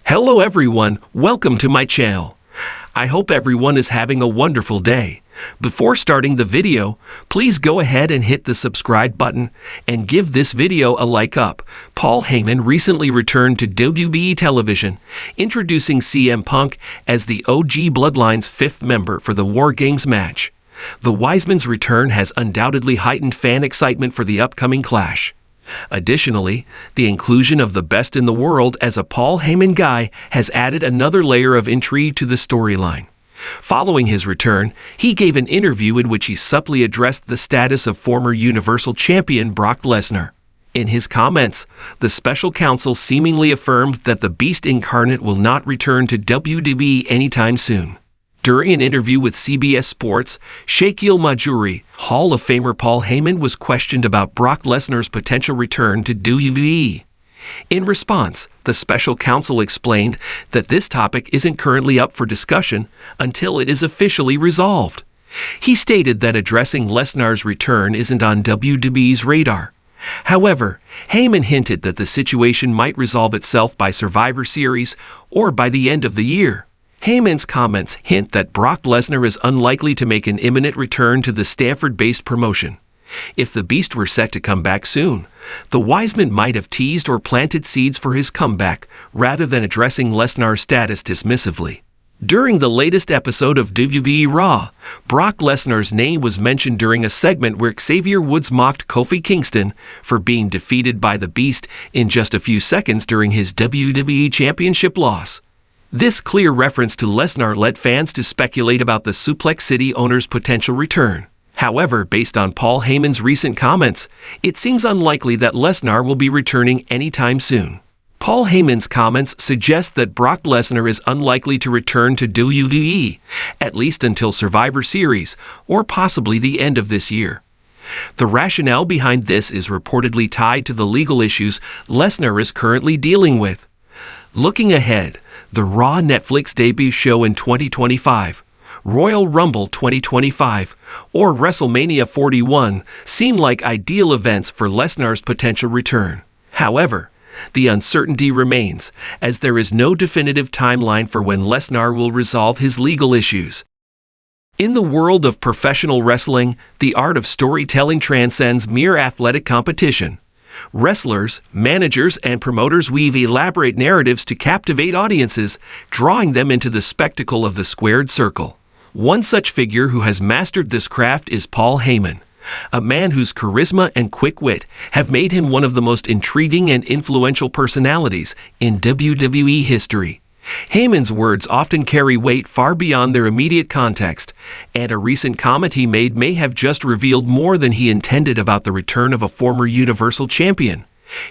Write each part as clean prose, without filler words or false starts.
Hello everyone, welcome to my channel. I hope everyone is having a wonderful day. Before starting the video, please go ahead and hit the subscribe button and give this video a like up. Paul Heyman recently returned to WWE television, introducing CM Punk as the OG Bloodline's fifth member for the War Games match. The Wiseman's return has undoubtedly heightened fan excitement for the upcoming clash. Additionally, the inclusion of the best in the world as a Paul Heyman guy has added another layer of intrigue to the storyline. Following his return, he gave an interview in which he subtly addressed the status of former Universal Champion Brock Lesnar. In his comments, the special counsel seemingly affirmed that the Beast incarnate will not return to WWE anytime soon. During an interview with CBS Sports, Shaquille Majuri, Hall of Famer Paul Heyman was questioned about Brock Lesnar's potential return to WWE. In response, the special counsel explained that this topic isn't currently up for discussion until it is officially resolved. He stated that addressing Lesnar's return isn't on WWE's radar. However, Heyman hinted that the situation might resolve itself by Survivor Series or by the end of the year. Heyman's comments hint that Brock Lesnar is unlikely to make an imminent return to the Stanford-based promotion. If the Beast were set to come back soon, the Wiseman might have teased or planted seeds for his comeback rather than addressing Lesnar's status dismissively. During the latest episode of WWE Raw, Brock Lesnar's name was mentioned during a segment where Xavier Woods mocked Kofi Kingston for being defeated by the Beast in just a few seconds during his WWE Championship loss. This clear reference to Lesnar led fans to speculate about the Suplex City owner's potential return. However, based on Paul Heyman's recent comments, it seems unlikely that Lesnar will be returning anytime soon. Paul Heyman's comments suggest that Brock Lesnar is unlikely to return to WWE, at least until Survivor Series, or possibly the end of this year. The rationale behind this is reportedly tied to the legal issues Lesnar is currently dealing with. Looking ahead, the Raw Netflix debut show in 2025, Royal Rumble 2025, or WrestleMania 41 seem like ideal events for Lesnar's potential return. However, the uncertainty remains, as there is no definitive timeline for when Lesnar will resolve his legal issues. In the world of professional wrestling, the art of storytelling transcends mere athletic competition. Wrestlers, managers, and promoters weave elaborate narratives to captivate audiences, drawing them into the spectacle of the squared circle. One such figure who has mastered this craft is Paul Heyman, a man whose charisma and quick wit have made him one of the most intriguing and influential personalities in WWE history. Heyman's words often carry weight far beyond their immediate context, and a recent comment he made may have just revealed more than he intended about the return of a former Universal Champion,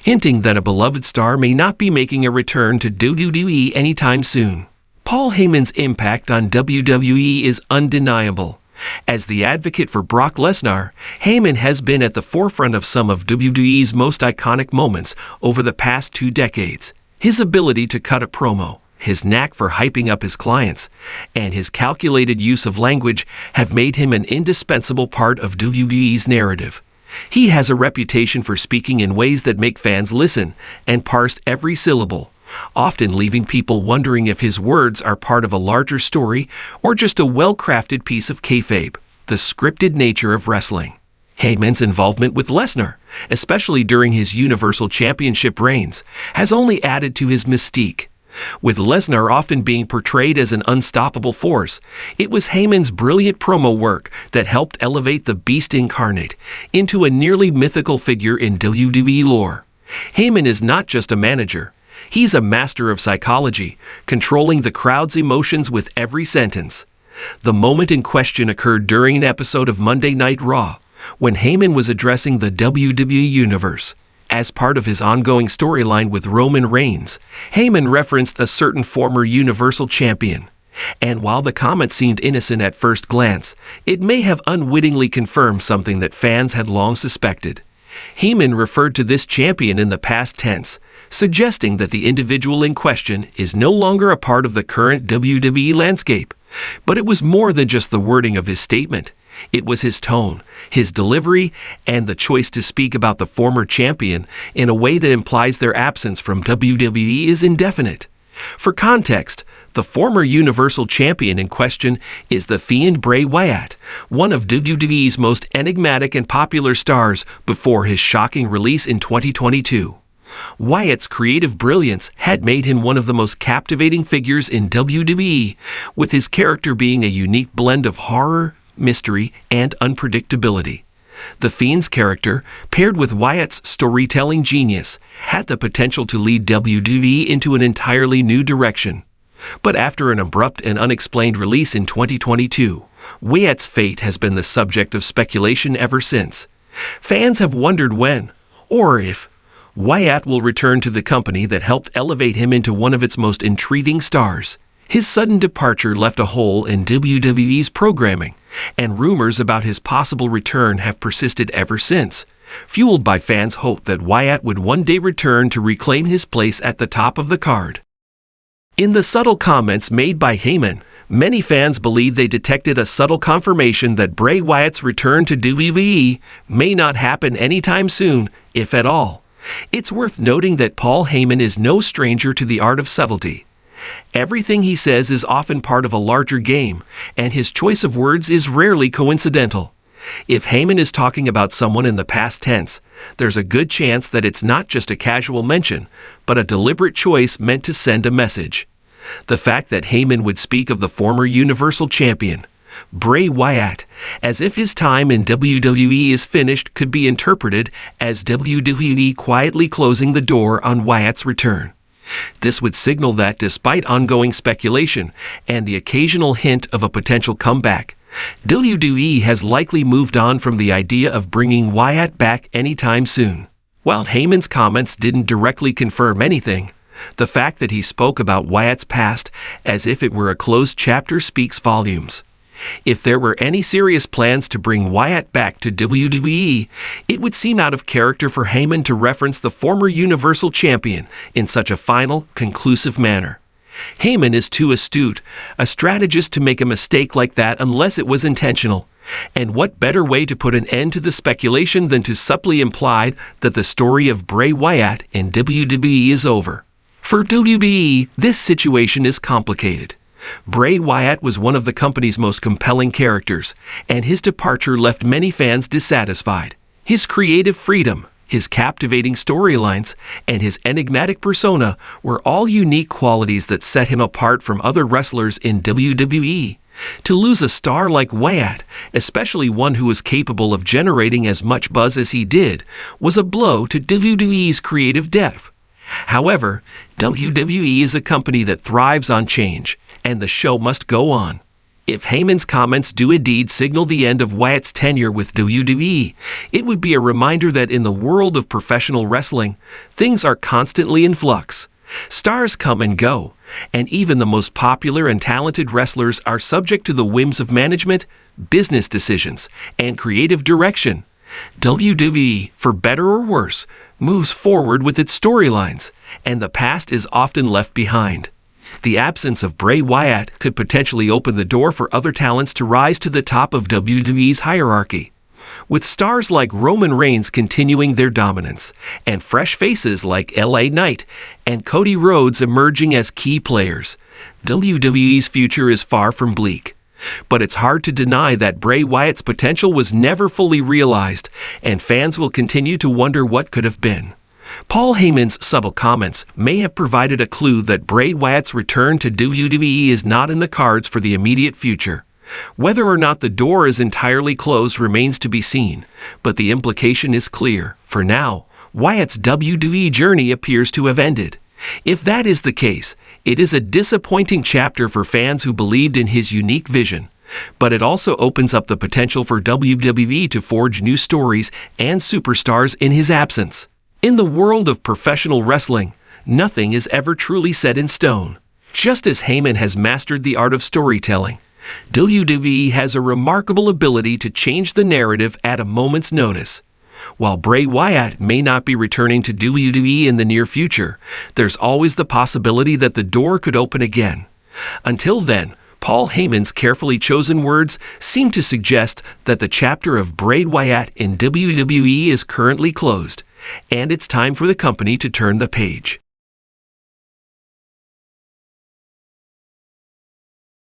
hinting that a beloved star may not be making a return to WWE anytime soon. Paul Heyman's impact on WWE is undeniable. As the advocate for Brock Lesnar, Heyman has been at the forefront of some of WWE's most iconic moments over the past 2 decades. His ability to cut a promo, his knack for hyping up his clients, and his calculated use of language have made him an indispensable part of WWE's narrative. He has a reputation for speaking in ways that make fans listen and parse every syllable, often leaving people wondering if his words are part of a larger story or just a well-crafted piece of kayfabe, the scripted nature of wrestling. Heyman's involvement with Lesnar, especially during his Universal Championship reigns, has only added to his mystique. With Lesnar often being portrayed as an unstoppable force, it was Heyman's brilliant promo work that helped elevate the Beast incarnate into a nearly mythical figure in WWE lore. Heyman is not just a manager. He's a master of psychology, controlling the crowd's emotions with every sentence. The moment in question occurred during an episode of Monday Night Raw, when Heyman was addressing the WWE Universe. As part of his ongoing storyline with Roman Reigns, Heyman referenced a certain former Universal Champion. And while the comment seemed innocent at first glance, it may have unwittingly confirmed something that fans had long suspected. Heyman referred to this champion in the past tense, suggesting that the individual in question is no longer a part of the current WWE landscape. But it was more than just the wording of his statement. It was his tone, his delivery, and the choice to speak about the former champion in a way that implies their absence from WWE is indefinite. For context, the former Universal Champion in question is the Fiend Bray Wyatt, one of WWE's most enigmatic and popular stars before his shocking release in 2022. Wyatt's creative brilliance had made him one of the most captivating figures in WWE, with his character being a unique blend of horror, mystery, and unpredictability. The Fiend's character, paired with Wyatt's storytelling genius, had the potential to lead WWE into an entirely new direction. But after an abrupt and unexplained release in 2022, Wyatt's fate has been the subject of speculation ever since. Fans have wondered when, or if, Wyatt will return to the company that helped elevate him into one of its most intriguing stars. His sudden departure left a hole in WWE's programming, and rumors about his possible return have persisted ever since, fueled by fans' hope that Wyatt would one day return to reclaim his place at the top of the card. In the subtle comments made by Heyman, many fans believe they detected a subtle confirmation that Bray Wyatt's return to WWE may not happen anytime soon, if at all. It's worth noting that Paul Heyman is no stranger to the art of subtlety. Everything he says is often part of a larger game, and his choice of words is rarely coincidental. If Heyman is talking about someone in the past tense, there's a good chance that it's not just a casual mention, but a deliberate choice meant to send a message. The fact that Heyman would speak of the former Universal Champion, Bray Wyatt, as if his time in WWE is finished could be interpreted as WWE quietly closing the door on Wyatt's return. This would signal that despite ongoing speculation and the occasional hint of a potential comeback, WWE has likely moved on from the idea of bringing Wyatt back anytime soon. While Heyman's comments didn't directly confirm anything, the fact that he spoke about Wyatt's past as if it were a closed chapter speaks volumes. If there were any serious plans to bring Wyatt back to WWE, it would seem out of character for Heyman to reference the former Universal Champion in such a final, conclusive manner. Heyman is too astute, a strategist to make a mistake like that unless it was intentional. And what better way to put an end to the speculation than to subtly imply that the story of Bray Wyatt in WWE is over? For WWE, this situation is complicated. Bray Wyatt was one of the company's most compelling characters, and his departure left many fans dissatisfied. His creative freedom, his captivating storylines, and his enigmatic persona were all unique qualities that set him apart from other wrestlers in WWE. To lose a star like Wyatt, especially one who was capable of generating as much buzz as he did, was a blow to WWE's creative depth. However, WWE is a company that thrives on change, and the show must go on. If Heyman's comments do indeed signal the end of Wyatt's tenure with WWE, it would be a reminder that in the world of professional wrestling, things are constantly in flux. Stars come and go, and even the most popular and talented wrestlers are subject to the whims of management, business decisions, and creative direction. WWE, for better or worse, moves forward with its storylines, and the past is often left behind. The absence of Bray Wyatt could potentially open the door for other talents to rise to the top of WWE's hierarchy. With stars like Roman Reigns continuing their dominance, and fresh faces like LA Knight and Cody Rhodes emerging as key players, WWE's future is far from bleak. But it's hard to deny that Bray Wyatt's potential was never fully realized, and fans will continue to wonder what could have been. Paul Heyman's subtle comments may have provided a clue that Bray Wyatt's return to WWE is not in the cards for the immediate future. Whether or not the door is entirely closed remains to be seen, but the implication is clear. For now, Wyatt's WWE journey appears to have ended. If that is the case, it is a disappointing chapter for fans who believed in his unique vision, but it also opens up the potential for WWE to forge new stories and superstars in his absence. In the world of professional wrestling, nothing is ever truly set in stone. Just as Heyman has mastered the art of storytelling, WWE has a remarkable ability to change the narrative at a moment's notice. While Bray Wyatt may not be returning to WWE in the near future, there's always the possibility that the door could open again. Until then, Paul Heyman's carefully chosen words seem to suggest that the chapter of Bray Wyatt in WWE is currently closed, and it's time for the company to turn the page.